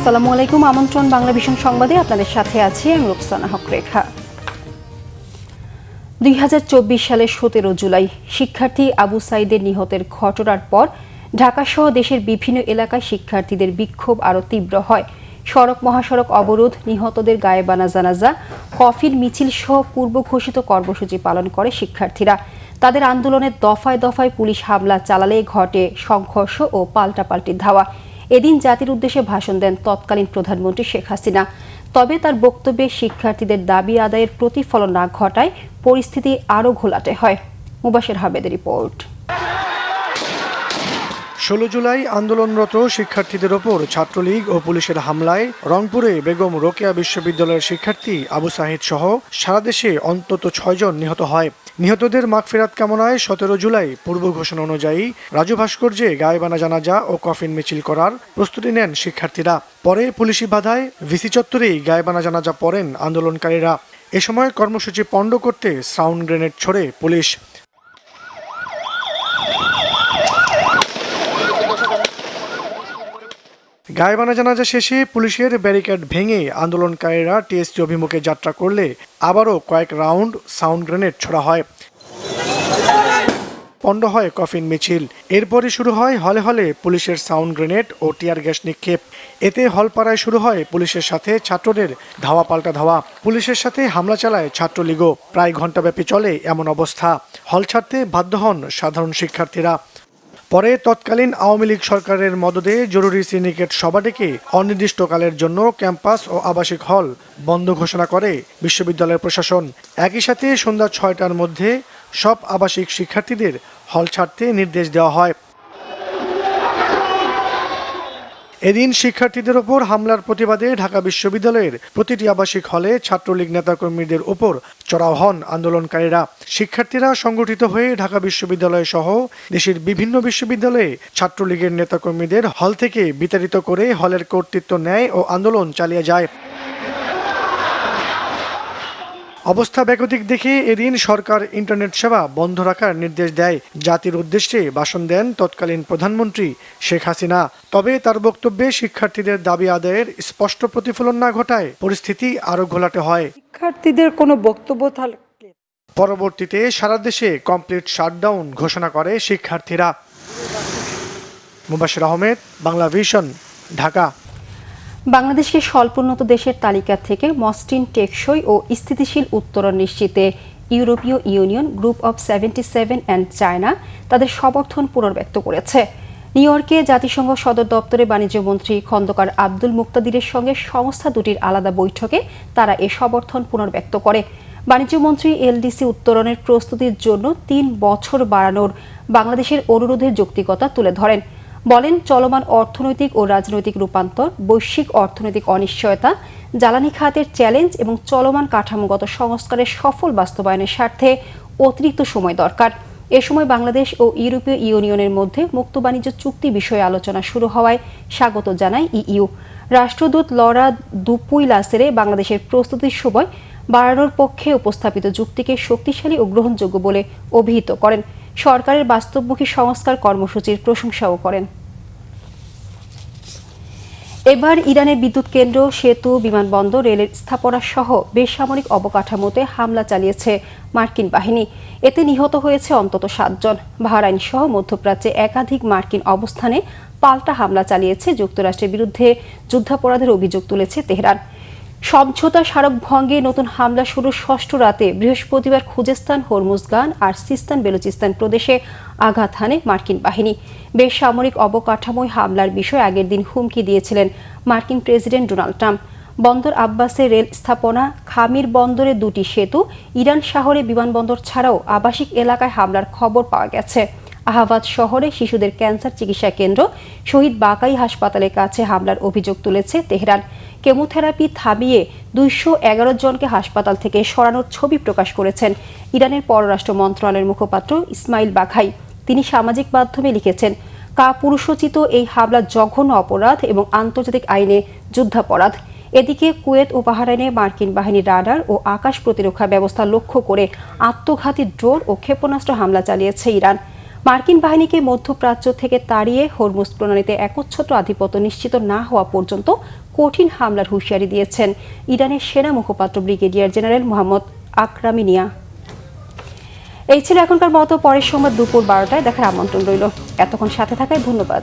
আসসালামু আলাইকুম। আমন্ত্রণ বাংলা ভিশন সংবাদে আপনাদের সাথে আছি আমি রুকসানা হক রেখা। 2024 সালের 17 জুলাই শিক্ষার্থী আবু সাইদের নিহতের ঘটনার পর ঢাকাসহ দেশের বিভিন্ন এলাকায় শিক্ষার্থীদের বিক্ষোভ আরও তীব্র হয়। সড়ক মহাসড়ক অবরোধ, নিহতদের গায়েবানা জানাজা, কফিন মিছিল সহ পূর্ব ঘোষিত কর্মসূচি পালন করে শিক্ষার্থীরা। তাদের আন্দোলনের দফায় দফায় পুলিশ হামলা চালালে ঘটে সংঘর্ষ ও পাল্টাপাল্টি ধাওয়া। এদিন জাতির উদ্দেশ্যে ভাষণ দেন তৎকালীন প্রধানমন্ত্রী শেখ হাসিনা। তবে তার বক্তব্যে শিক্ষার্থীদের দাবি আদায়ের প্রতিফলন না ঘটায় পরিস্থিতি আরও ঘোলাটে হয়। মুবাশির আহমেদের রিপোর্ট। 16 জুলাই আন্দোলনরত শিক্ষার্থীদের ওপর ছাত্রলীগ ও পুলিশের হামলায় রংপুরে বেগম রোকেয়া বিশ্ববিদ্যালয়ের শিক্ষার্থী আবু সাহিদ সহ সারা দেশে অন্তত 6 জন নিহত হয়। নিহতদের মাগফিরাত কামনায় 17 জুলাই পূর্ব ঘোষণা অনুযায়ী রাজু ভাস্কর্যে গায়েবানা জানাজা ও কফিন মিছিল করার প্রস্তুতি নেন শিক্ষার্থীরা। পরে পুলিশি বাধায় ভিসি চত্বরেই গায়েবানা জানাজা পড়েন আন্দোলনকারীরা। এ সময় কর্মসূচি পণ্ড করতে সাউন্ড গ্রেনেড ছোড়ে পুলিশ। গায়েবানা জানাজা শেষে পুলিশের ব্যারিকেড ভেঙে আন্দোলনকারীরা টিএসসি অভিমুখে যাত্রা করলে আবারও কয়েক রাউন্ড সাউন্ড গ্রেনেড ছোড়া হয়। পণ্ড হয় কফিন মিছিল। এরপরই শুরু হয় হলে হলে পুলিশের সাউন্ড গ্রেনেড ও টিয়ার গ্যাস নিক্ষেপ। এতে হলপাড়ায় শুরু হয় পুলিশের সাথে ছাত্রদের ধাওয়া পাল্টা ধাওয়া। পুলিশের সাথে হামলা চালায় ছাত্রলীগও। প্রায় ঘণ্টাব্যাপী চলে এমন অবস্থা। হল ছাড়তে বাধ্য হন সাধারণ শিক্ষার্থীরা। পরে তৎকালীন আওয়ামী লীগ সরকারের মদদে জরুরি সিন্ডিকেট সভা ডেকে অনির্দিষ্টকালের জন্য ক্যাম্পাস ও আবাসিক হল বন্ধ ঘোষণা করে বিশ্ববিদ্যালয়ের প্রশাসন। একই সাথে সন্ধ্যা 6টার মধ্যে সব আবাসিক শিক্ষার্থীদের হল ছাড়তে নির্দেশ দেওয়া হয়। এদিন শিক্ষার্থীদের ওপর হামলার প্রতিবাদে ঢাকা বিশ্ববিদ্যালয়ের প্রতিটি আবাসিক হলে ছাত্রলীগ নেতাকর্মীদের ওপর চড়াও হন আন্দোলনকারীরা। শিক্ষার্থীরা সংগঠিত হয়ে ঢাকা বিশ্ববিদ্যালয় সহ দেশের বিভিন্ন বিশ্ববিদ্যালয়ে ছাত্রলীগের নেতাকর্মীদের হল থেকে বিতাড়িত করে হলের কর্তৃত্ব নেয় ও আন্দোলন চালিয়ে যায়। অবস্থা বেগতিক দেখে এদিন সরকার ইন্টারনেট সেবা বন্ধ রাখার নির্দেশ দেয়। জাতির উদ্দেশ্যে ভাষণ দেন তৎকালীন প্রধানমন্ত্রী শেখ হাসিনা। তবে তার বক্তব্যে শিক্ষার্থীদের দাবি আদায়ের স্পষ্ট প্রতিফলন না ঘটায় পরিস্থিতি আরও ঘোলাটে হয়। শিক্ষার্থীদের কোনো বক্তব্য থাকলে পরবর্তীতে সারা দেশে কমপ্লিট শাটডাউন ঘোষণা করে শিক্ষার্থীরা। মুবাশির আহমেদ, বাংলা ভিশন, ঢাকা। বাংলাদেশকে স্বল্পোন্নত দেশের তালিকা থেকে মসৃণ, টেকসই ও স্থিতিশীল উত্তরণ নিশ্চিতে ইউরোপীয় union, group of 77 and China তাদের সমর্থন পুনর্ব্যক্ত করেছে। নিউ ইয়র্কে জাতিসংঘ সদর দপ্তরে বাণিজ্যমন্ত্রী খন্দকার আব্দুল মুক্তাদিরের সঙ্গে সংস্থা দুটির আলাদা বৈঠকে তারা এ সমর্থন পুনর্ব্যক্ত করে। বাণিজ্যমন্ত্রী এলডিসি উত্তরণের প্রস্তুতির জন্য 3 বছর বাড়ানোর বাংলাদেশের অনুরোধের যৌক্তিকতা তুলে ধরেন। বলেন, চলমান অর্থনৈতিক ও রাজনৈতিক রূপান্তর, বৈশ্বিক অর্থনৈতিক অনিশ্চয়তা, জ্বালানি খাতের চ্যালেঞ্জ এবং চলমান কাঠামোগত সংস্কারের সফল বাস্তবায়নের স্বার্থে অতিরিক্ত সময় দরকার। এ সময় বাংলাদেশ ও ইউরোপীয় ইউনিয়নের মধ্যে মুক্ত বাণিজ্য চুক্তি বিষয়ে আলোচনা শুরু হওয়ায় স্বাগত জানায় ইইউ। রাষ্ট্রদূত লরা দুপুইলাসেরে বাংলাদেশের প্রস্তুতির সময় বাড়ানোর পক্ষে উপস্থাপিত যুক্তিকে শক্তিশালী ও গ্রহণযোগ্য বলে অভিহিত করেন। সরকারের বাস্তবমুখী সংস্কার কর্মসূচির প্রশংসাও করেন। এবার ইরানের বিদ্যুৎ কেন্দ্র, সেতু, বিমানবন্দর, রেলের স্থাপনা সহ বেসামরিক অবকাঠামোতে হামলা চালিয়েছে মার্কিন বাহিনী। এতে নিহত হয়েছে অন্তত 7 জন। বাহরাইন সহ মধ্যপ্রাচ্যে একাধিক মার্কিন অবস্থানে পাল্টা হামলা চালিয়েছে যুক্তরাষ্ট্রের বিরুদ্ধে যুদ্ধাপরাধের অভিযোগ তুলেছে তেহরান। সমঝোতা স্মারক ভঙ্গে নতুন হামলা শুরুর 6ষ্ঠ রাতে বৃহস্পতিবার খুজেস্তান, হরমুজগান আর সিস্তান বেলুচিস্তান প্রদেশে আঘাত হানে মার্কিন বাহিনী। বেসামরিক অবকাঠামোয় হামলার বিষয়ে আগের দিন হুমকি দিয়েছিলেন মার্কিন প্রেসিডেন্ট ডোনাল্ড ট্রাম্প। বন্দর আব্বাসে রেল স্থাপনা, খামির বন্দরে 2টি সেতু, ইরান শহরে বিমানবন্দর ছাড়াও আবাসিক এলাকায় হামলার খবর পাওয়া গেছে। আহ্বাদ শহরে শিশুদের ক্যান্সার চিকিৎসা কেন্দ্র, শহীদ বাকাই হাসপাতালের কাছে হামলার অভিযোগ তুলেছে তেহরান। কেমোথেরাপি থামিয়ে 211 জনকে হাসপাতাল থেকে সরানোর ছবি প্রকাশ করেছেন ইরানের পররাষ্ট্র মন্ত্রণালয়ের মুখপাত্র ইসমাইল বাঘাই। তিনি সামাজিক মাধ্যমে লিখেছেন, কাপুরুষোচিত এই হামলা জঘন্য অপরাধ এবং আন্তর্জাতিক আইনে যুদ্ধাপরাধ। এদিকে কুয়েত ও বাহরাইনে মার্কিন বাহিনীর রাডার ও আকাশ প্রতিরক্ষা ব্যবস্থা লক্ষ্য করে আত্মঘাতী ড্রোন ও ক্ষেপণাস্ত্র হামলা চালিয়েছে ইরান। মার্কিন বাহিনীকে মধ্যপ্রাচ্য থেকে তাড়িয়ে হরমুজ প্রণালীতে একচ্ছত্র আধিপত্য নিশ্চিত না হওয়া পর্যন্ত কঠিন হামলার হুঁশিয়ারি দিয়েছেন ইরানের সেনা মুখপাত্র ব্রিগেডিয়ার জেনারেল মোহাম্মদ আকরামি নিয়া। এই ছিল এখনকার মতো, পরের সংবাদ দুপুর 12টায় দেখার আমন্ত্রণ রইল। এতক্ষণ সাথে থাকায় ধন্যবাদ।